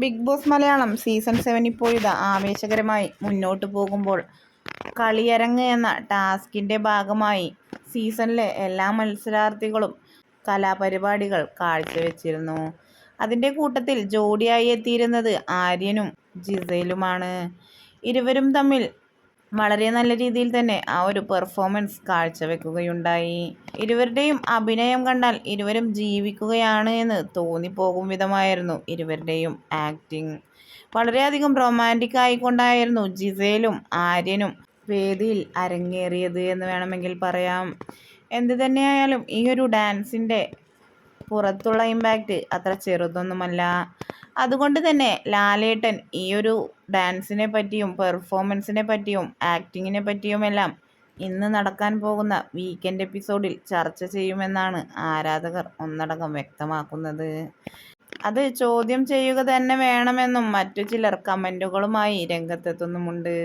Big boss Malayalam season 7 ഇപ്പോഴിതാ ആവേശകരമായി മുന്നോട്ട് പോകുമ്പോൾ കളിയരങ്ങ് എന്ന ടാസ്കിൻ്റെ ഭാഗമായി സീസണിലെ എല്ലാ മത്സരാർത്ഥികളും കലാപരിപാടികൾ കാഴ്ചവെച്ചിരുന്നു. അതിൻ്റെ കൂട്ടത്തിൽ ജോഡിയായി എത്തിയിരുന്നത് ആര്യനും ജിസയിലുമാണ്. ഇരുവരും തമ്മിൽ വളരെ നല്ല രീതിയിൽ തന്നെ ആ ഒരു പെർഫോമൻസ് കാഴ്ചവെക്കുകയുണ്ടായി. ഇരുവരുടെയും അഭിനയം കണ്ടാൽ ഇരുവരും ജീവിക്കുകയാണ് എന്ന് തോന്നിപ്പോകും വിധമായിരുന്നു ഇരുവരുടെയും ആക്ടിങ്. വളരെയധികം റൊമാൻറ്റിക് ആയിക്കൊണ്ടായിരുന്നു ജിസയിലും ആര്യനും വേദിയിൽ അരങ്ങേറിയത് എന്ന് വേണമെങ്കിൽ പറയാം. എന്ത് തന്നെയായാലും ഈ ഒരു ഡാൻസിൻ്റെ പുറത്തുള്ള ഇമ്പാക്റ്റ് അത്ര ചെറുതൊന്നുമല്ല. അതുകൊണ്ട് തന്നെ ലാലേട്ടൻ ഈ ഒരു ഡാൻസിനെ പറ്റിയും പെർഫോമൻസിനെ പറ്റിയും ആക്ടിങ്ങിനെ പറ്റിയുമെല്ലാം ഇന്ന് നടക്കാൻ പോകുന്ന വീക്കെൻഡ് എപ്പിസോഡിൽ ചർച്ച ചെയ്യുമെന്നാണ് ആരാധകർ ഒന്നടങ്കം വ്യക്തമാക്കുന്നത്. അത് ചോദ്യം ചെയ്യുക തന്നെ വേണമെന്നും മറ്റു ചിലർ കമൻറ്റുകളുമായി രംഗത്തെത്തുന്നുമുണ്ട്.